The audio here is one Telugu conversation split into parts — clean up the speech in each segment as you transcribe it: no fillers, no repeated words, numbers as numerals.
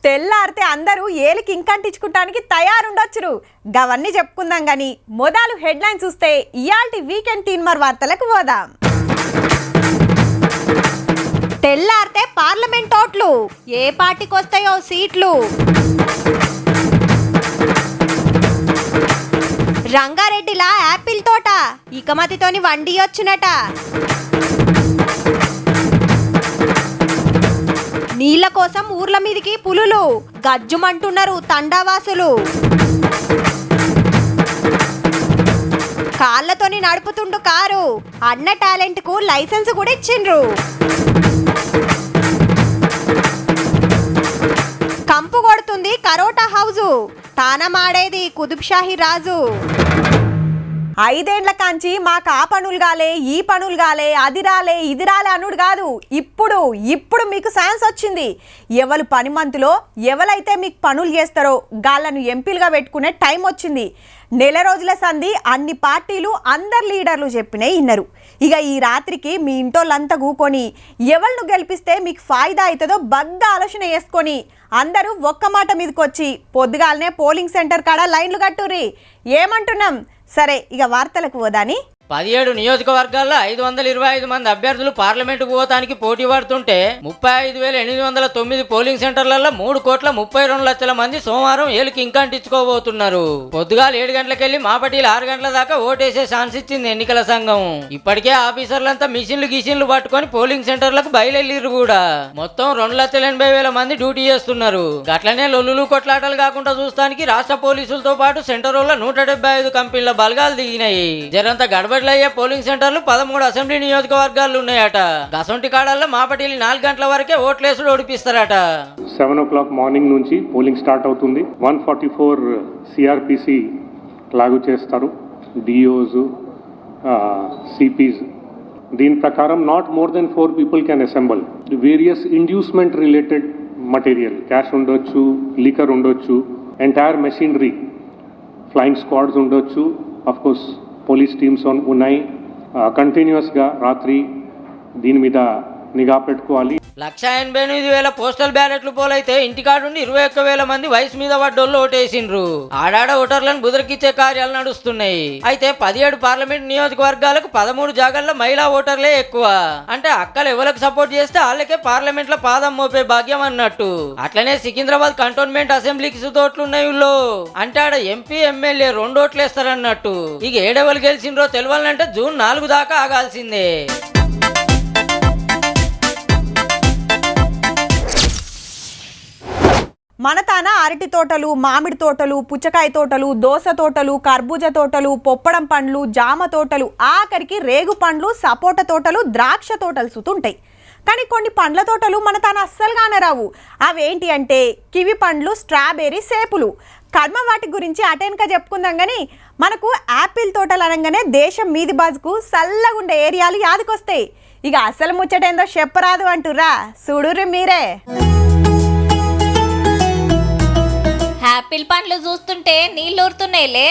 తెల్లారితే అందరూ ఏలికి ఇంకంటించుకుంటానికి తయారుండొచ్చురు. గవన్నీ చెప్పుకుందాం గాని మొదలు హెడ్లైన్ చూస్తే ఇయాల్టి వీకెండ్ తీన్మార్ వార్తలకు పోదాం. తెల్లారితే పార్లమెంట్ ఓట్లు, ఏ పార్టీకి వస్తాయో సీట్లు. రంగారెడ్డిలా యాపిల్ తోట, ఇకమతితోని వండియొచ్చునట. నీళ్ల కోసం ఊర్ల మీదికి పులులు, గజ్జుమంటున్నారు తండావాసులు. కాళ్ళతోని నడుపుతుండు కారు, అన్న టాలెంట్ కు లైసెన్స్ కూడా ఇచ్చిండ్రు. కంపు కొడుతుంది కరోటా హౌజు, తానమాడేది కుతుబ్షాహీ రాజు. 5 ఏండ్ల కాంచి మాకు ఆ పనులు గాలే, ఈ పనులు గాలే, అది రాలే, ఇది రాలే అనుడు కాదు. ఇప్పుడు మీకు ఛాన్స్ వచ్చింది. ఎవరు పని మంతులో ఎవరైతే మీకు పనులు చేస్తారో గాళ్ళను ఎంపీలుగా పెట్టుకునే టైం వచ్చింది. నెల రోజుల సంధి అన్ని పార్టీలు అందరు లీడర్లు చెప్పినే ఇన్నారు. ఇక ఈ రాత్రికి మీ ఇంటోళ్ళంతా కూకొని ఎవరిను గెలిపిస్తే మీకు ఫాయిదా అవుతుందో బాగా ఆలోచన చేసుకొని అందరూ ఒక్క మాట మీదకి వచ్చి పొద్దుగాలనే పోలింగ్ సెంటర్ కాడ లైన్లు కట్టుర్రి. ఏమంటున్నాం? సరే, ఇక వార్తలకు పోదాని. 17 నియోజకవర్గాల్లో 525 మంది అభ్యర్థులు పార్లమెంటుకు పోతానికి పోటీ పడుతుంటే 35,809 పోలింగ్ సెంటర్లలో 3,32,00,000 మంది సోమవారం ఏలికి ఇంకంటించుకోబోతున్నారు. పొద్దుగాల 7 గంటలకెళ్లి మాపటీలు 6 గంటల దాకా ఓటేసే ఛాన్స్ ఇచ్చింది ఎన్నికల సంఘం. ఇప్పటికే ఆఫీసర్లంతా మిషన్లు పట్టుకొని పోలింగ్ సెంటర్లకు బయలుదేరిరు కూడా. మొత్తం 2,80,000 మంది డ్యూటీ చేస్తున్నారు. గట్లనే లొల్లులు కొట్లాటలు కాకుండా చూస్తానికి రాష్ట్ర పోలీసులతో పాటు సెంటర్లో 175 కంపెనీల బలగాలు దిగినాయి. జరంత గడబడి అయ్యే పోలింగ్ సెంటర్లు 13 అసెంబ్లీ నియోజకవర్గాలు ఉన్నాయట. గసొంటి కాడాల్లో మాపటిల్లి 4 గంటల వరకే ఓట్లేసుడు ఓడిపిస్తారట. 7 o'clock మార్నింగ్ నుంచి పోలింగ్ స్టార్ట్ అవుతుంది. 144 సిఆర్పిసి లాగు చేస్తారు, డిఓస్, సిపిస్. దీని ప్రకారం not more than 4 people can assemble. Various inducement related material, cash ఉండొచ్చు, లికర్ ఉండొచ్చు, ఎంటైర్ మెషినరీ, ఫ్లయింగ్ స్క్వాడ్స్ ఉండొచ్చు, అఫ్ కోర్స్ పోలీస్ టీమ్స్ ఉన్నాయి. కంటిన్యూస్గా రాత్రి దీని మీద నిఘా పెట్టుకోవాలి. 1,88,000 పోస్టల్ బ్యాలెట్లు పోలైతే ఇంటికాడుండి 21,000 మంది వయసు మీద పడ్డోళ్ళు ఓటేసిండ్రు. ఆడాడ ఓటర్లను బుదరకిచ్చే కార్యాలు నడుస్తున్నాయి. అయితే 17 పార్లమెంట్ నియోజకవర్గాలకు 13 జాగాల్లో మహిళా ఓటర్లే ఎక్కువ. అంటే అక్కలు ఎవరికి సపోర్ట్ చేస్తే వాళ్ళకే పార్లమెంట్ లో పాదం మోపే భాగ్యం అన్నట్టు. అట్లనే సికింద్రాబాద్ కంటోన్మెంట్ అసెంబ్లీకి సుతోట్లున్నాయి. అంటే ఆడ ఎంపీ ఎమ్మెల్యే 2 ఓట్లేస్తారన్నట్టు. ఇక ఏడెవరు గెలిచిండ్రో తెలవాలంటే జూన్ 4 దాకా ఆగాల్సిందే. మనతాన అరటి తోటలు, మామిడి తోటలు, పుచ్చకాయ తోటలు, దోస తోటలు, కర్బూజ తోటలు, పొప్పడం పండ్లు, జామ తోటలు, ఆఖరికి రేగు పండ్లు, సపోట తోటలు, ద్రాక్ష తోటలు సుతుంటాయి. కానీ కొన్ని పండ్ల తోటలు మనతాన అస్సలుగానే రావు. అవేంటి అంటే కివి పండ్లు, స్ట్రాబెర్రీ, సేపులు. కర్మ వాటి గురించి అటెన్గా చెప్పుకుందాం. కానీ మనకు యాపిల్ తోటలు అనగానే దేశం మీది బాజుకు చల్లగుండే ఏరియాలు యాదకొస్తాయి. ఇక అసలు ముచ్చటేందో చెప్పరాదు అంటుర్రా, చూడుర్రి మీరే. యాపిల్ పండ్లు చూస్తుంటే నీళ్ళు ఊరుతున్నాయిలే,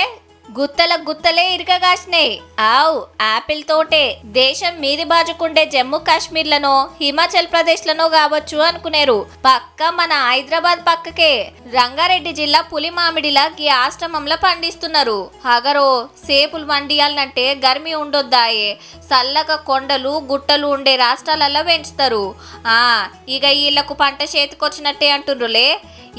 గుత్తలే ఇరగగాసినాయి. ఆవు యాపిల్ తోటే దేశం మీది బాజుకుండే జమ్మూ కాశ్మీర్లనో హిమాచల్ ప్రదేశ్ లనో కావచ్చు అనుకునేరు. పక్క మన హైదరాబాద్ పక్కకే రంగారెడ్డి జిల్లా పులి మామిడిలా ఈ ఆశ్రమంలో పండిస్తున్నారు. హగరో సేపులు వండియాలంటే గర్మి ఉండొద్దాయే, చల్లగా కొండలు గుట్టలు ఉండే రాష్ట్రాలలో పెంచుతారు. ఇక వీళ్లకు పంట చేతికొచ్చినట్టే అంటుండ్రులే.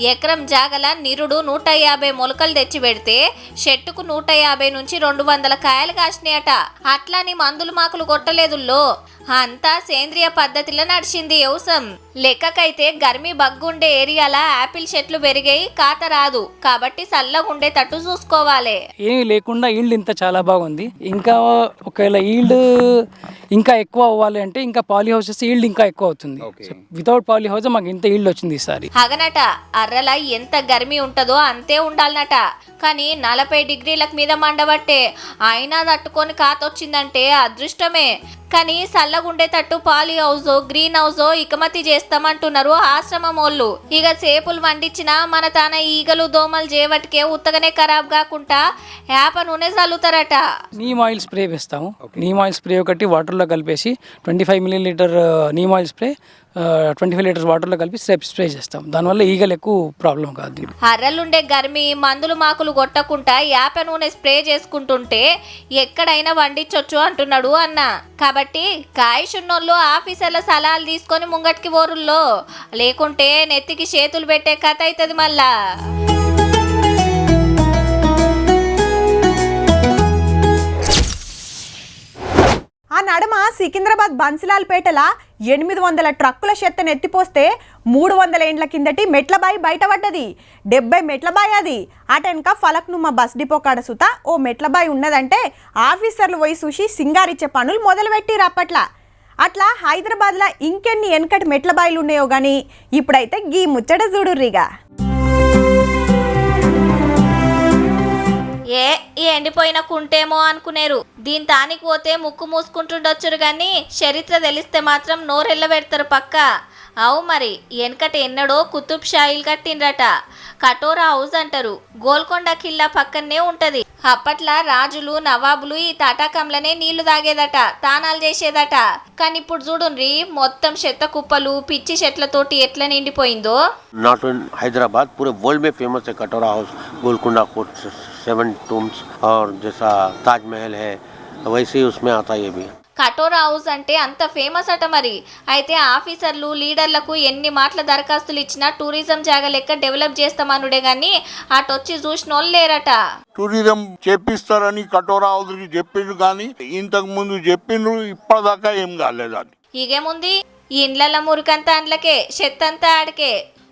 ఎకరం జాగల నిరుడు 150 మొలకలు తెచ్చి పెడితే చెట్టుకు 150 నుంచి 200 కాయలు కాసినాయట. అట్లని మందులు మాకులు కొట్టలేదుల్లో, అంతా సేంద్రియ పద్ధతిలో నడిచింది వ్యవసాయం. లెక్కకైతే గర్మీ బగ్గుండే ఏరియాల యాపిల్ చెట్లు పెరిగాయి, కాత రాదు. కాబట్టి చల్లగుండే తట్టు చూసుకోవాలి. ఏమీ లేకుండా ఈల్డ్ ఇంత చాలా బాగుంది. ఇంకా ఒకవేళ ఈల్డ్ ఇంకా ఎక్కువ అవ్వాలి అంటే ఇంకా పాలీ హౌసెస్ ఈల్డ్ ఇంకా ఎక్కువ అవుతుంది. వితౌట్ పాలీ హౌస్ మాకు ఇంత ఈల్డ్ వచ్చింది ఈసారి. అగనట అర్రల ఎంత గర్మీ ఉంటదో అంతే ఉండాలనట. కానీ 40 డిగ్రీలకు మీద మండబట్టే అయినా తట్టుకొని కాతొచ్చిందంటే అదృష్టమే. కానీ చల్లగుండేటట్టు పాలీ హౌస్, గ్రీన్ హౌస్ ఇకమతి చేస్తామంటున్నారు ఆశ్రమం వాళ్ళు. ఇక సేపులు వండించిన మన తాన ఈగలు దోమలు చేవటికే ఉత్తగనే ఖరాబ్ కాకుండా యాప నూనె చల్లుతారట. నీమ్ ఆయిల్ స్ప్రే వేస్తాము. నీమ్ ఆయిల్ స్ప్రే ఒకటి వాటర్లో కలిపేసి 25 ml neem oil spray 25 litres వాటర్లో కలిపి స్ప్రే చేస్తాం. దానివల్ల ఈగలు ఎక్కువ ప్రాబ్లం కాదు. హర్రలుండే గర్మి మందులు మాకులు కొట్టకుండా యాప నూనె స్ప్రే చేసుకుంటుంటే ఎక్కడైనా వండించొచ్చు అంటున్నాడు అన్న. కాబట్టి కాయషున్నోళ్ళు ఆఫీసర్ల సలహాలు తీసుకొని ముంగటికి ఓరుల్లో, లేకుంటే నెత్తికి చేతులు పెట్టే కథ అవుతుంది మళ్ళా. ఆ నడుమ సికింద్రాబాద్ బన్సిలాల్పేటల 800 ట్రక్కుల చెత్తను ఎత్తిపోస్తే 300 ఏండ్ల కిందటి మెట్లబాయి బయటపడ్డది. 70 మెట్లబాయి అది. అటెనక ఫలక్నుమ బస్ డిపో కాడ సుత ఓ మెట్లబాయి ఉన్నదంటే ఆఫీసర్లు పోయి చూసి సింగారిచ్చే పనులు మొదలుపెట్టిరు అప్పట్లా. అట్లా హైదరాబాద్లో ఇంకెన్ని వెనకటి మెట్లబాయిలు ఉన్నాయో కానీ ఇప్పుడైతే గీ ముచ్చట చూడుర్రిగా. ఈ ఎండిపోయిన కుంటేమో అనుకునేరు. దీని తానికి పోతే ముక్కు మూసుకుంటుండొచ్చురు కానీ చరిత్ర తెలిస్తే మాత్రం నోరెళ్ళబెడతారు పక్క. అవు మరి వెనకట ఎన్నడో కుతుబ్ షాయిలు కట్టిండ్రట. కటోరా హౌస్ అంటారు. గోల్కొండ కిల్లా పక్కనే ఉంటది. అప్పట్లా రాజులు నవాబులు ఈ తటాకంలనే నీళ్లు తాగేదట, తానాలు చేసేదట. కానీ ఇప్పుడు చూడుండ్రి మొత్తం చెత్త కుప్పలు పిచ్చి చెట్లతోటి ఎట్లా నిండిపోయిందో. नॉट इन हैदराबाद, पूरे वर्ल्ड में फेमस है कटोरा हाउस, गोलकुंडा कोट, 7 टूम्स और जैसा ताजमहल है वैसे ही उसमें आता है ये भी. కటోరా హౌస్ అంటే అంత ఫేమస్ అట మరి. అయితే ఆఫీసర్లు లీడర్లకు ఎన్ని మాటల దరఖాస్తులు ఇచ్చినా టూరిజం జాగా లెక్క డెవలప్ చేస్తామనుడే గానీ అటొచ్చి చూసినోళ్ళు లేరట. టూరిజం చేపిస్తారని కటోరా హౌస్ చెప్పిండ్రు కానీ ఇంతకు ముందు చెప్పిండ్రు, ఇప్పటిదాకా ఏం కాలేదండి. ఇగేముంది ఇండ్ల మురికంతా అండ్లకే, చెత్తంతా ఆడికే.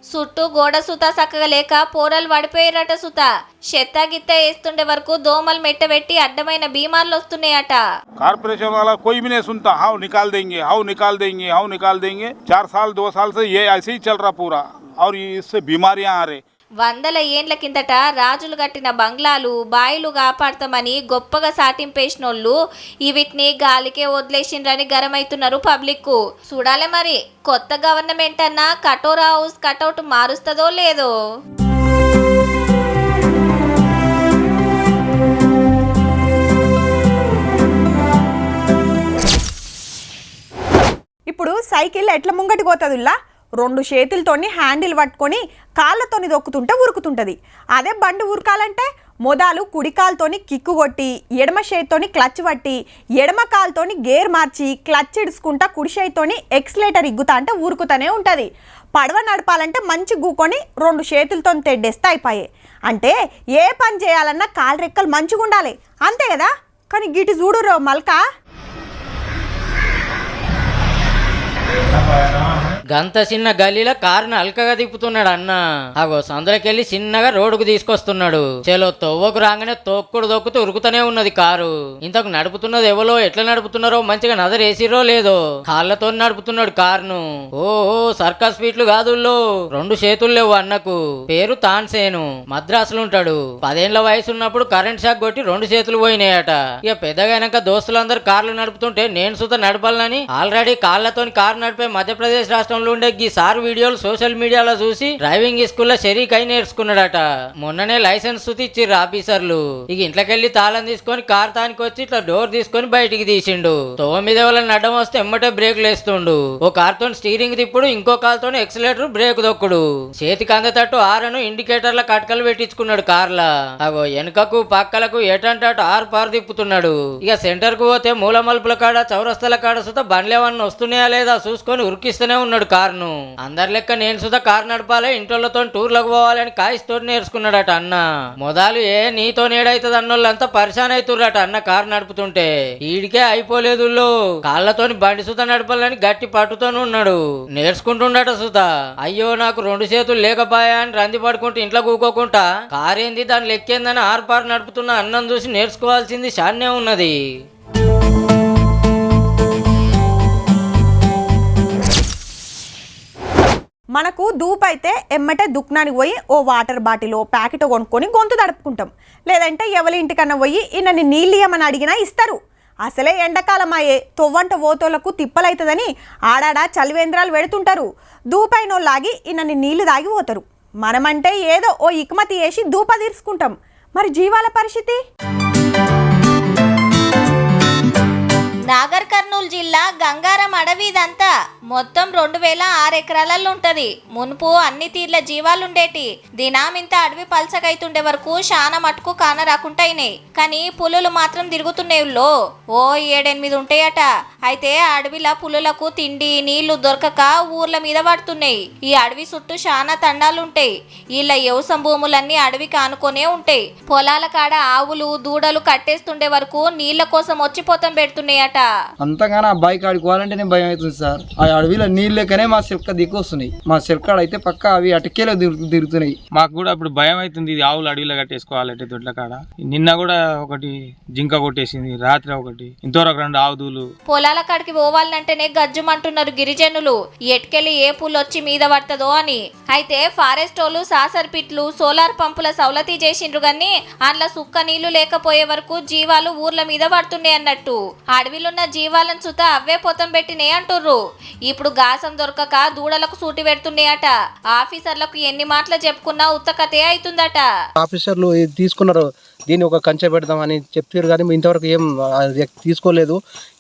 చుట్టూ గోడ సుత చక్కగా లేక పోరలు పడిపోయారట సుత. చెత్త గిత్త వేస్తుండే వరకు దోమలు మెట్టబెట్టి అడ్డమైన బీమార్లు వస్తున్నాయట. कारपोरेशन वाला कोई भी नहीं सुनता, हाउ निकाल देंगे, हाउ निकाल देंगे, हाउ निकाल देंगे. 4 साल 2 साल से ये ऐसे ही चल रहा पूरा, और इससे बीमारियां आ रही. 100 ఏండ్ల కిందట రాజులు కట్టిన బంగ్లాలు బాయిలు కాపాడతామని గొప్పగా సాటింపేసినోళ్ళు వీటిని గాలికే వదిలేసిండ్రని గరమైతున్నారు పబ్లిక్. చూడాలి మరి కొత్త గవర్నమెంట్ అన్నా కటోరా హౌస్ కటౌట్ మారుస్తుందో లేదో. ఇప్పుడు సైకిల్ ఎట్ల ముంగటి పోతుందిలా, 2 చేతులతోని హ్యాండిల్ పట్టుకొని కాళ్ళతోని దొక్కుతుంటే ఉరుకుతుంటుంది. అదే బండి ఉరకాలంటే మొదలు కుడి కాలుతోని కిక్కు కొట్టి, ఎడమ చేతితోని క్లచ్ పట్టి, ఎడమ కాలుతోని గేర్ మార్చి క్లచ్ ఇడుచుకుంటా కుడి చేతితోని ఎక్స్లేటర్ ఇగ్గుతా అంటే ఉరుకుతూనే ఉంటుంది. పడవ నడపాలంటే మంచి గూకొని 2 చేతులతో తెడ్డేస్తే అయిపోయాయి. అంటే ఏ పని చేయాలన్నా కాలు రెక్కలు మంచిగా ఉండాలి అంతే కదా. కానీ గిటి చూడు మల్కా, గంత చిన్న గల్లీలో కారుని అల్కగా తిప్పుతున్నాడు అన్న. అగో సందులకెళ్ళి చిన్నగా రోడ్డుకు తీసుకొస్తున్నాడు. చెలో తవ్వకు రాగానే తొక్కుడు దొక్కుతూ ఉరుకుతూనే ఉన్నది కారు. ఇంతకు నడుపుతున్నది ఎవరో, ఎట్లా నడుపుతున్నారో మంచిగా నజరేసిరో లేదో, కాళ్ళతో నడుపుతున్నాడు కారును. ఓహో సర్కస్ స్పీడ్లు కాదుల్లో. 2 చేతులు లేవు అన్నకు. పేరు తాన్సేను, మద్రాసులో ఉంటాడు. 10 ఏళ్ల వయసు ఉన్నప్పుడు కరెంట్ షాక్ కొట్టి 2 చేతులు పోయినాయట. ఇక పెద్దగైనాక దోస్తులందరూ కార్లు నడుపుతుంటే నేను సుత నడపాలని ఆల్రెడీ కాళ్లతోని కారు నడిపే మధ్యప్రదేశ్ రాష్ట్రం ఉండే ఈ సార్ వీడియోలు సోషల్ మీడియాలో చూసి డ్రైవింగ్ స్కూల్లో షరీకై నేర్చుకున్నాడట. మొన్ననే లైసెన్స్ సుతి ఇచ్చిర్రు ఆఫీసర్లు. ఇక ఇంట్లోకెళ్ళి తాళం తీసుకొని కార్ తానికి వచ్చి ఇట్లా డోర్ తీసుకొని బయటికి తీసిండు. 9 ఎవరైనా అడ్డం వస్తే ఎమ్మటే బ్రేక్లు వేస్తుండు. ఓ కార్తో స్టీరింగ్ తిప్పుడు, ఇంకో కాల్తో ఎక్సలేటర్ బ్రేక్ దొక్కుడు. చేతికి అందతట్టు ఆరను ఇండికేటర్ల కట్కలు పెట్టించుకున్నాడు కార్లా. అగో వెనుకకు పక్కలకు ఏటంటే అటు ఆరు తిప్పుతున్నాడు. ఇక సెంటర్ కు పోతే మూల మలుపుల కాడ చౌరస్తల కాడ సుత బండ్లేవన్నీ వస్తున్నాయా లేదా చూసుకొని ఉరికిస్తూనే ఉన్నాడు కారును. అందరి లెక్క నేను సుధా కారు నడపాలి, ఇంటోళ్ళతో టూర్లకు పోవాలని కాయిస్తో నేర్చుకున్నాడట అన్న. మొదలు నీతో నేడైతుంది అన్నోళ్ళంతా పరిశాన్ అవుతుర్రట అన్న కారు నడుపుతుంటే. ఈడికే అయిపోలేదు, కాళ్ళతోని బండి సుధా నడపాలని గట్టి పట్టుతోనే ఉన్నాడు. నేర్చుకుంటుండట సుధా. అయ్యో నాకు 2 చేతులు లేకపోయా అని రంది పడుకుంటూ ఇంట్లో కూకోకుండా కారేంది దాని లెక్కేందని ఆర్పారు నడుపుతున్న అన్నం చూసి నేర్చుకోవాల్సింది చాన్నే ఉన్నది. మనకు దూపైతే ఎమ్మటే దుక్నానికి పోయి ఓ వాటర్ బాటిల్ ప్యాకెట్ కొనుక్కొని గొంతు తడుపుకుంటాం. లేదంటే ఎవరి ఇంటికన్నా పోయి ఇన్నని నీళ్ళు ఇయ్యమని అడిగినా ఇస్తారు. అసలే ఎండాకాలం అయ్యే తొవ్వంట ఓతోళ్లకు తిప్పలైతుందని ఆడాడ చలివేంద్రాలు పెడుతుంటారు. దూపైనోళ్ళాగి ఇన్నని నీళ్లు దాగి పోతారు. మనమంటే ఏదో ఓ ఇకమతి వేసి దూప తీర్చుకుంటాం. మరి జీవాల పరిస్థితి? నాగర్ కర్నూలు జిల్లా గంగారం అడవిదంతా మొత్తం 2006 ఎకరాలలో ఉంటది. మునుపు అన్ని తీర్ల జీవాలుండేటి. దినామింత అడవి పల్సకైతుండే వరకు శానా మటుకు కాన రాకుంటాయినాయి. కానీ పులులు మాత్రం తిరుగుతున్నాయిలో ఓ 7-8 ఉంటాయట. అయితే అడవిలా పులులకు తిండి నీళ్లు దొరకక ఊర్ల మీద పడుతున్నాయి. ఈ అడవి చుట్టూ శానా తండాలుంటాయి. ఇలా వ్యవసాయ భూములన్నీ అడవికి ఆనుకొనే ఉంటాయి. పొలాల కాడ ఆవులు దూడలు కట్టేస్తుండే వరకు నీళ్ల కోసం వచ్చి పోతం పెడుతున్నాయట. అంతగానే ఆ బైక్ ఆడుకోవాలంటేనే భయం అవుతుంది సార్. ఆ అడవిలో నీళ్ళు లేకనే మా చెక్క దిక్కు వస్తున్నాయి. మా చెక్కాడ అయితే పక్క అవి అటకేలో తిరుగుతున్నాయి. మాకు కూడా ఇప్పుడు భయం అవుతుంది. ఇది ఆవులు అడవిలో కట్టేసుకోవాలంటే దొడ్ల కాడ. నిన్న కూడా ఒకటి జింక కొట్టేసింది, రాత్రి ఒకటి, ఇంతవరకు 2 ఆవుదూలు. పొలాల కాడికి పోవాలంటేనే గజ్జుమంటున్నారు గిరిజనులు. ఎట్కెళ్ళి ఏ పూలు వచ్చి మీద పడుతుందో అని. అయితే ఫారెస్ట్ వాళ్ళు సాసర్ పిట్లు సోలార్ పంపుల సౌలతి చేసిండ్రు గాని అందులో సుక్క నీళ్లు లేకపోయే వరకు జీవాలు ఊర్ల మీద పడుతున్నాయి అన్నట్టు. అడవిలున్న జీవాలను సుత అవే పొతం పెట్టినాయి అంటుర్రు. ఇప్పుడు గాసం దొరకక దూడలకు సూటి పెడుతున్నాయట. ఆఫీసర్లకు ఎన్ని మాటలు చెప్పుకున్నా ఉత్తకతే అవుతుందట. ఆఫీసర్లు తీసుకున్నారు, దీన్ని ఒక కంచె పెడదామని చెప్పారు కానీ ఇంతవరకు ఏం తీసుకోలేదు.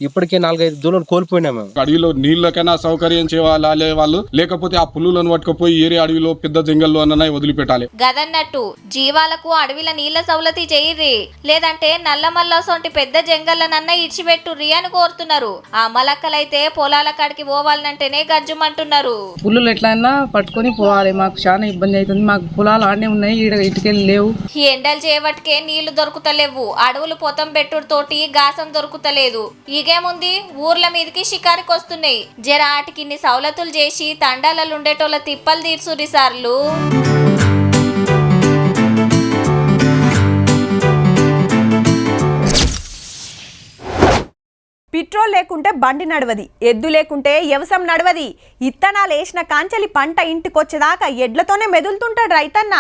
ఇప్పటికే 4-5 దూడలు కోల్పోయినా మేము. అడవిలో నీళ్ళకైనా సౌకర్యం చేయాలి వాళ్ళు, లేకపోతే ఆ పులులను పట్టుకుపోయి ఏరే అడవిలో పెద్ద జంగల్లో అన్న వదిలిపెట్టాలి. గదన్నట్టు జీవాలకు అడవిల నీళ్ల సౌలతి చేయిర్రి, లేదంటే నల్లమల్ల సొంటి పెద్ద జంగళ్ళనన్నా ఇడిచిపెట్టుర్రి అని కోరుతున్నారు. ఆ మలక్కలైతే పొలాల కాడికి పోవాలంటేనే గజ్జుమంటున్నారు. పుల్లులు ఎట్లయినా పట్టుకొని పోవాలి, మాకు చాలా ఇబ్బంది అవుతుంది. మాకు పొలాలు ఆడనే ఉన్నాయి, ఇటుకెళ్ళి లేవు. ఎండలు చేయబట్టికే నీళ్లు దొరుకుతలేవు. అడవులు పొతం పెట్టుడు తోటి గాసం దొరుకుతలేదు. ఇగేముంది ఊర్ల మీదకి షికారికి వస్తున్నాయి. జర ఆటికి ఇన్ని సౌలతులు చేసి తండాలలో ఉండేటోళ్ళ తిప్పలు తీర్చురి సార్లు. పెట్రోల్ లేకుంటే బండి నడవది, ఎద్దు లేకుంటే వ్యవసాయం నడవది. ఇత్తనాలు వేసిన కాంచలి పంట ఇంటికొచ్చేదాకా ఎడ్లతోనే మెదులుతుంటాడు రైతన్న.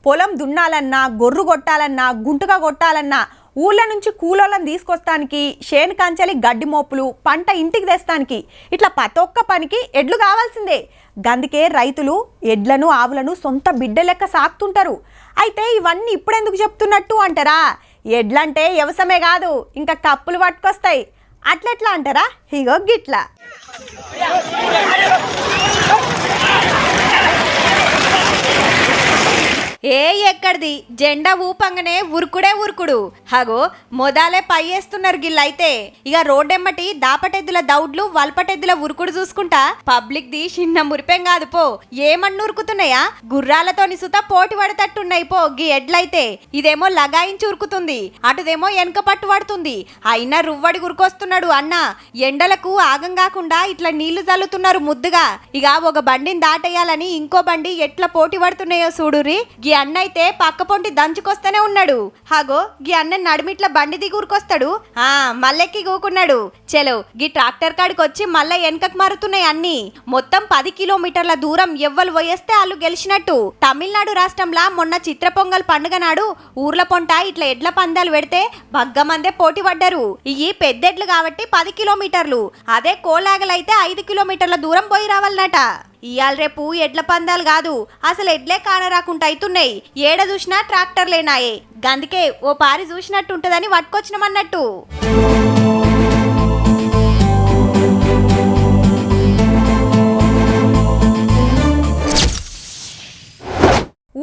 పొలం దున్నాలన్నా, గొర్రు కొట్టాలన్నా, గుంటుగా కొట్టాలన్నా, ఊళ్ళ నుంచి కూలోళ్ళని తీసుకొస్తానికి, షేను కాంచలి గడ్డి మోపులు, పంట ఇంటికి తెస్తానికి, ఇట్లా ప్రతి ఒక్క పనికి ఎడ్లు కావాల్సిందే. గందుకే రైతులు ఎడ్లను ఆవులను సొంత బిడ్డ లెక్క సాకుతుంటారు. అయితే ఇవన్నీ ఇప్పుడెందుకు చెప్తున్నట్టు అంటారా? ఎడ్లంటే వ్యవసాయమే కాదు, ఇంకా కప్పులు పట్టుకొస్తాయి. అట్లెట్లా అంటారా? ఇగో గిట్లా. ఎక్కడిది జెండా ఊపంగానే ఉరుకుడే ఉరుకుడు. హగో మొదలే పయ్యేస్తున్నారు గిల్లైతే. ఇక రోడ్డెమ్మటి దాపటెద్దుల దౌడ్లు వల్పటెద్దుల ఉరుకుడు చూసుకుంటా పబ్లిక్ ది చిన్న మురిపేం కాదు పో. ఏమన్నా ఉరుకుతున్నాయా? గుర్రాలతోని సుత పోటీ పడతట్టున్నాయి పో గీ ఎడ్లైతే. ఇదేమో లగాయించి ఉరుకుతుంది, అటుదేమో వెనక పట్టు పడుతుంది. అయినా రువ్వడి ఉరుకొస్తున్నాడు అన్న. ఎండలకు ఆగం కాకుండా ఇట్లా నీళ్లు చల్లుతున్నారు ముద్దుగా. ఇక ఒక బండిని దాటేయాలని ఇంకో బండి ఎట్లా పోటీ పడుతున్నాయో చూడురి. గీ అన్న అయితే పక్క పొంటి దంచుకొస్తూనే ఉన్నాడు. హాగో గీ అన్న నడిమిట్ల బండి దిగురుకొస్తాడు, మల్లెక్కి గూకున్నాడు. చెలో గీ ట్రాక్టర్ కాడికి వచ్చి మళ్ళా వెనకకు మారుతున్నాయి అన్ని. మొత్తం 10 కిలోమీటర్ల దూరం ఎవ్వరు పోయేస్తే వాళ్ళు గెలిచినట్టు. తమిళనాడు రాష్ట్రంలో మొన్న చిత్ర పొంగల్ పండుగ నాడు ఊర్ల పొంట ఇట్లా ఎడ్ల పందాలు పెడితే బగ్గమందే పోటీ పడ్డారు. ఇవి పెద్దెడ్లు కాబట్టి 10 కిలోమీటర్లు, అదే కోలాగలైతే 5 కిలోమీటర్ల దూరం పోయి రావాలన్నట. ఇయాల రేపు ఎడ్ల పందాలు కాదు, అసలు ఎడ్లే కానరాకుండా అవుతున్నాయి. ఏడ చూసినా ట్రాక్టర్లేనాయే. గందుకే ఓ పారి చూసినట్టు ఉంటుందని పట్టుకొచ్చినామన్నట్టు.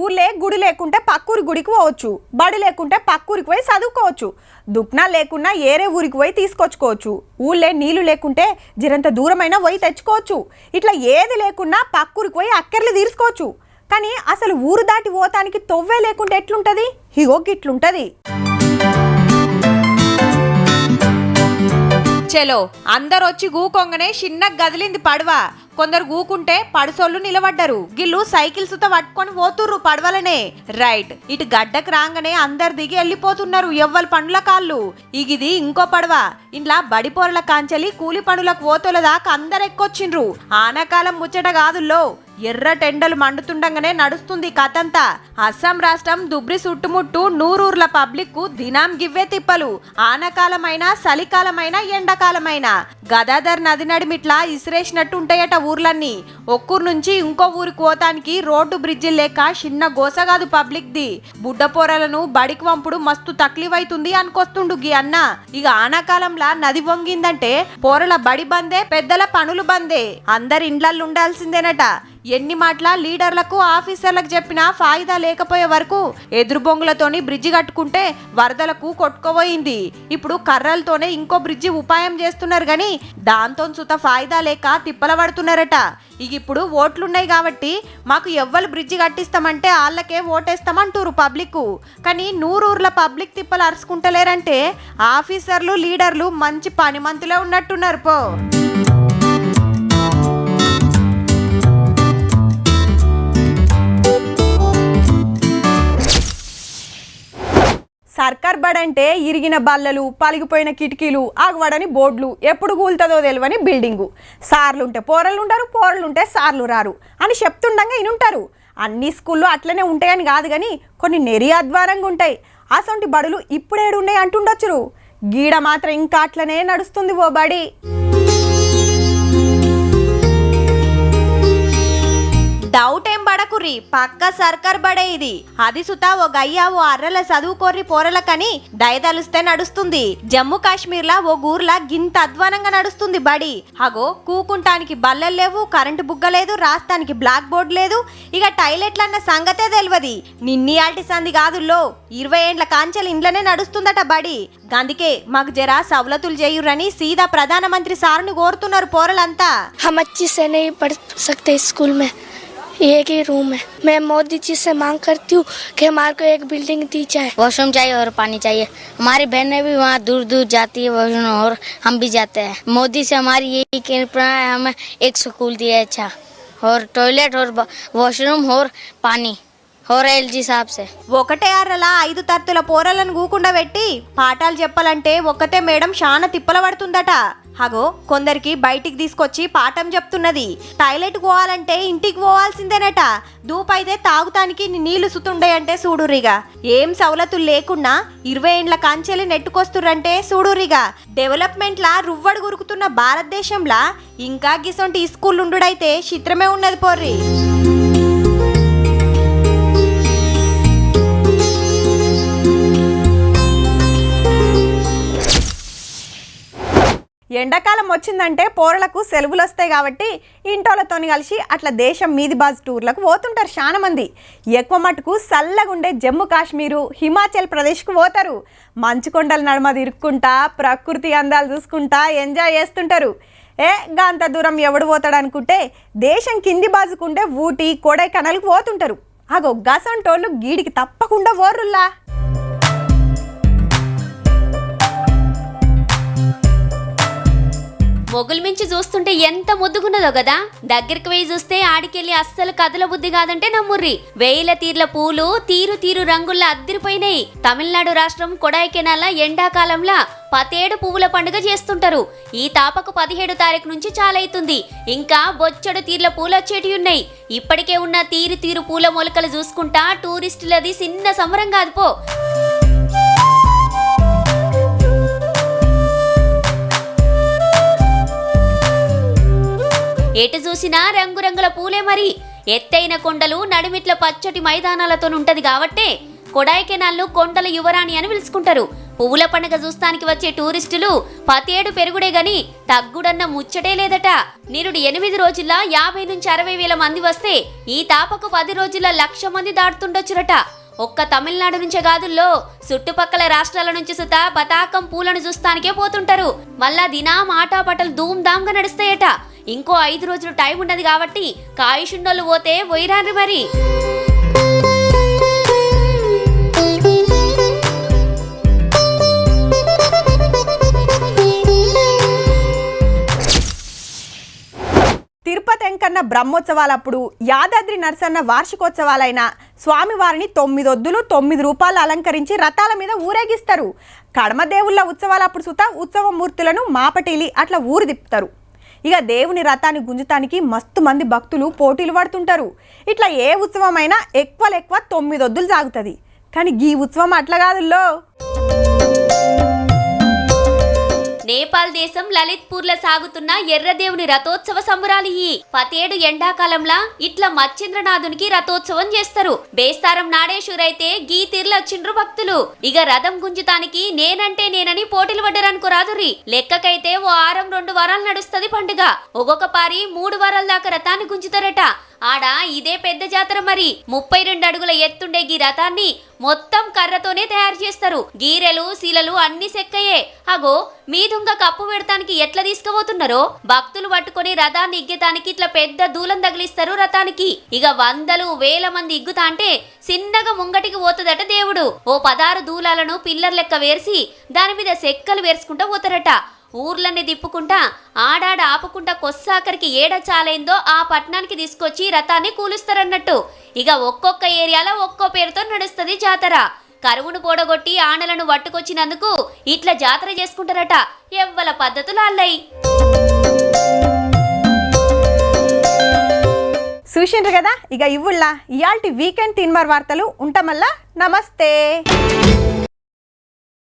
ఊర్లే గుడి లేకుంటే పక్కూరి గుడికి పోవచ్చు, బడి లేకుంటే పక్కూరికి పోయి చదువుకోవచ్చు, దుక్నా లేకున్నా ఏరే ఊరికి పోయి తీసుకొచ్చుకోవచ్చు. ఊళ్ళే నీళ్లు లేకుంటే జరంత దూరమైనా పోయి తెచ్చుకోవచ్చు. ఇట్లా ఏది లేకున్నా పక్కూరికి పోయి అక్కర్లు తీర్చుకోవచ్చు. కానీ అసలు ఊరు దాటి పోతానికి తొవ్వే లేకుంటే ఎట్లుంటుంది? ఇగో గిట్లుంటది. చెలో అందరు వచ్చి గూకొంగనే చిన్న గదిలింది పడవ. కొందరు గూకుంటే పడుసోళ్ళు నిలబడ్డారు. గిల్లు సైకిల్ సుత పట్టుకొని పోతుర్రు పడవలనే. రైట్, ఇటు గడ్డకు రాగానే అందరు దిగి వెళ్ళిపోతున్నారు ఎవ్వరు పనుల కాళ్ళు. ఇగిది ఇంకో పడవ. ఇంట్లో బడిపోరల కాంచెలి కూలి పనులకు పోతోల దాకా అందరు ఎక్కొచ్చిండ్రు. ఆనాకాలం ముచ్చట కాదుల్లో. ఎర్రటెండలు మండుతుండగానే నడుస్తుంది కథంతా. అస్సాం రాష్ట్రం దుబ్రి చుట్టుముట్టు 100 ఊర్ల పబ్లిక్ కు దినాం గివ్వే తిప్పలు. ఆనకాలమైన, చలికాలమైన, ఎండాకాలమైన గదాధర్ నది నడిమిట్లా ఇసిరేసినట్టు ఉంటాయట ఊర్లన్నీ. ఒక్కూరు నుంచి ఇంకో ఊరికి పోతానికి రోడ్డు బ్రిడ్జి లేక చిన్న గోసగాదు పబ్లిక్ ది. బుడ్డ పోరలను బడికి వంపుడు మస్తు తక్లీఫ్ అనుకొస్తుండు గీ అన్న. ఇక ఆనకాలంలా నది వంగిందంటే పోరల బడి బందే, పెద్దల పనులు బందే, అందరి ఇండ్లల్లో ఉండాల్సిందేనట. ఎన్ని మాటల లీడర్లకు ఆఫీసర్లకు చెప్పినా ఫాయిదా లేకపోయే వరకు ఎదురు బొంగులతోని బ్రిడ్జి కట్టుకుంటే వరదలకు కొట్టుకోబోయింది. ఇప్పుడు కర్రలతోనే ఇంకో బ్రిడ్జి ఉపాయం చేస్తున్నారు గాని దాంతో సుత ఫాయిదా లేక తిప్పల పడుతున్నారట. ఇక ఇప్పుడు ఓట్లున్నాయి కాబట్టి మాకు ఎవ్వరు బ్రిడ్జి కట్టిస్తామంటే వాళ్ళకే ఓటేస్తామంటారు పబ్లిక్. కానీ 100 ఊర్ల పబ్లిక్ తిప్పలు అరుచుకుంటలేరంటే ఆఫీసర్లు లీడర్లు మంచి పనిమంతులే ఉన్నట్టున్నారు పో. సర్కార్ బడంటే ఇరిగిన బల్లలు, పలిగిపోయిన కిటికీలు, ఆగవడని బోర్డులు, ఎప్పుడు కూలుతుందో తెలియని బిల్డింగు. సార్లుంటే పోరలు ఉండరు, పోరలుంటే సార్లు రారు అని చెప్తుండగా ఇనుంటారు. అన్ని స్కూళ్ళు అట్లనే ఉంటాయని కాదు కానీ కొన్ని నెరియాద్వారంగా ఉంటాయి. అసొంటి బడులు ఇప్పుడేడున్నాయి అంటుండొచ్చురు. గీడ మాత్రం ఇంకా అట్లనే నడుస్తుంది ఓ బడి. డౌట్ ఏం పడకుర్రి, పక్క సర్కార్ బడే ఇది. అది సుతా ఓ గయ్య ఓ అర్రల చదువుకోర్రి పోరలకని దయదలుస్తే నడుస్తుంది. జమ్మూ కాశ్మీర్ లా ఓ ఊర్లా గింత అధ్వానంగా నడుస్తుంది బడి. అగో కూకుంటానికి బల్లలు లేవు, కరెంటు బుగ్గ లేదు, రాస్తానికి బ్లాక్ బోర్డు లేదు, ఇక టాయిలెట్లు అన్న సంగతే తెలియదు. నిన్నీయాల్టి సంది కాదుల్లో 20 ఏండ్ల కాంచెలు ఇండ్లనే నడుస్తుందట బడి. అందుకే మాకు జరా సవలతులు చేయురని సీదా ప్రధానమంత్రి సార్ని కోరుతున్నారు పోరలంతా. हम अच्छी से नहीं पढ़ सकते स्कूल में, एक ही रूम है. मैं मोदी जी से मांग करती हूँ कि हमारे को एक बिल्डिंग दी जाए. वॉशरूम चाहिए और पानी चाहिए. हमारी बहनें भी वहाँ दूर दूर जाती है वॉशरूम, और हम भी जाते हैं. मोदी से हमारी यही कृपा है, हमें एक स्कूल दिया अच्छा, और टॉयलेट और वॉशरूम और पानी और एलजी साहब से. ఒకటే అర్రల 5 తత్తుల పోరలను గూకుండా పెట్టి పాఠాలు చెప్పాలంటే ఒక్కతే మేడం చాలా తిప్పల పడుతుందట. అగో కొందరికి బయటికి తీసుకొచ్చి పాఠం చెప్తున్నది. టాయిలెట్ పోవాలంటే ఇంటికి పోవాల్సిందేనట. దూపైతే తాగుతానికి నీళ్లు సుతుండయంటే చూడురిగా. ఏం సవలతులు లేకున్నా 20 ఏండ్ల కంచెలి నెట్టుకొస్తుర్రంటే చూడురిగా. డెవలప్మెంట్లా రువ్వడు గురుకుతున్న భారతదేశంలా ఇంకా గిసొంటి స్కూల్ ఉండుడైతే చిత్రమే ఉన్నది పోర్రి. ఎండాకాలం వచ్చిందంటే పోరలకు సెలవులు వస్తాయి కాబట్టి ఇంటోళ్ళతో కలిసి అట్లా దేశం మీది బాజ్ టూర్లకు పోతుంటారు చాలా మంది. ఎక్కువ మటుకు చల్లగుండే జమ్మూ కాశ్మీరు, హిమాచల్ ప్రదేశ్కు పోతారు. మంచు కొండల నడుమ తిరుక్కుంటా ప్రకృతి అందాలు చూసుకుంటా ఎంజాయ్ చేస్తుంటారు. గంత దూరం ఎవడు పోతాడు అనుకుంటే దేశం కింది బాజుకుంటే ఊటీ, కొడైకెనాల్కు పోతుంటారు. అగో గసంటోళ్ళు గీడికి తప్పకుండా పోర్రుల్లా. మొగులు మించి చూస్తుంటే ఎంత ముద్దుగున్నదో కదా. దగ్గరికి పోయి చూస్తే ఆడికెళ్ళి అస్సలు కదల బుద్ధి కాదంటే నమ్ముర్రి. వేల తీర్ల పూలు తీరు తీరు రంగుల్లా అద్దిరిపోయినాయి. తమిళనాడు రాష్ట్రం కొడైకెనాల్ ఎండాకాలంలా 17 పువ్వుల పండుగ చేస్తుంటారు. ఈ తాపకు 17 తారీఖు నుంచి చాలైతుంది. ఇంకా బొచ్చడు తీర్ల పూలు వచ్చేటి ఉన్నాయి. ఇప్పటికే ఉన్న తీరు తీరు పూల మొలకలు చూసుకుంటా టూరిస్టులది చిన్న సంబరం కాదు పో. ఎటు చూసినా రంగురంగుల పూలే మరి. ఎత్తైన కొండలు, నడుమిట్ల పచ్చటి మైదానాలతో ఉంటది కాబట్టే కొడైకెనాల్ను కొండల యువరాణి అని పిలుచుకుంటారు. పువ్వుల పండుగ చూస్తానికి వచ్చే టూరిస్టులు 17 పెరుగుడే గాని తగ్గుడన్న ముచ్చటే లేదట. నిరుడు 8 రోజుల్లో 50 నుంచి 60 వేల మంది వస్తే ఈ తాపకు 10 రోజుల్లో 1,00,000 మంది దాటుతుండొచ్చురట. ఒక్క తమిళనాడు నుంచే కాదుల్లో చుట్టుపక్కల రాష్ట్రాల నుంచి సుత పతాకం పూలను చూస్తానికే పోతుంటారు. మళ్ళా దినా ఆటాపాటలు ధూమ్ ధామ్ గా నడుస్తాయట. ఇంకో 5 రోజులు టైం ఉన్నది కాబట్టి కాయుషుండోళ్ళు పోతే పోయిరాండ్రి మరి. తిరుపతి వెంకన్న బ్రహ్మోత్సవాలప్పుడు, యాదాద్రి నరసన్న వార్షికోత్సవాలైన స్వామివారిని 9 ఒద్దులు 9 రూపాయలు అలంకరించి రథాల మీద ఊరేగిస్తారు. కడమ దేవుళ్ళ ఉత్సవాలప్పుడు సుత ఉత్సవ మూర్తులను మాపటీలి అట్లా ఊరు తిప్పుతారు. ఇక దేవుని రథాన్ని గుంజుతానికి మస్తు మంది భక్తులు పోటీలు పడుతుంటారు. ఇట్లా ఏ ఉత్సవమైనా ఎక్కువ 9 ఒద్దులు సాగుతుంది. కానీ ఈ ఉత్సవం అట్లా కాదుల్లో. నేపాల్ దేశం లలిత్పూర్లో సాగుతున్న ఎర్రదేవుని రథోత్సవ సంబరాలు. ఈ పతేడు ఎండాకాలంలా ఇట్లా మచ్చింద్రనాథునికి రథోత్సవం చేస్తారు. బేస్తారం నాడేశ్వరైతే గీ తీర్లొచ్చిండ్రు భక్తులు. ఇక రథం గుంజుతానికి నేనని పోటీలు పడ్డరనుకో రాదురి. లెక్కకైతే ఓ 2 వారాలు నడుస్తుంది పండుగ. ఒక్కొక్క పారి 3 వారాల దాకా రథాన్ని గుంజుతారట. ఆడ ఇదే పెద్ద జాతర. మరి 32 అడుగుల ఎత్తుండే గీ రథాన్ని మొత్తం కర్రతోనే తయారు చేస్తారు. గీరెలు శీలలు అన్ని సెక్కయే. అగో మీదుంగ కప్పు పెడతానికి ఎట్లా తీసుకుపోతున్నారో భక్తులు పట్టుకొని రథాన్ని ఇగ్గటానికి ఇట్లా పెద్ద దూలం తగిలిస్తారు రథానికి. ఇక 100,000 మంది ఇగ్గుతా అంటే చిన్నగా ముంగటికి పోతుందట దేవుడు. ఓ 16 దూలాలను పిల్లర్ లెక్క వేసి దాని మీద సెక్కలు వేసుకుంటా పోతారట. ఊర్లన్నీ తిప్పుకుంటా ఆడాడ ఆపుకుంటా కొస్సాకరికి ఏడ చాలైందో ఆ పట్టణానికి తీసుకొచ్చి రథాన్ని కూలుస్తారన్నట్టు. ఇక ఒక్కొక్క ఏరియాలో ఒక్కో పేరుతో నడుస్తుంది జాతర. కరువును పోడగొట్టి ఆనలను పట్టుకొచ్చినందుకు ఇట్లా జాతర చేసుకుంటారట. ఎవ్వల పద్ధతులు అల్లయి. చూసిండ్రు కదా. ఇక ఇవ్వుళ్ళ ఇయాల్టి వీకెండ్ తిన్మార్ వార్తలు ఉంటామల్లా. నమస్తే.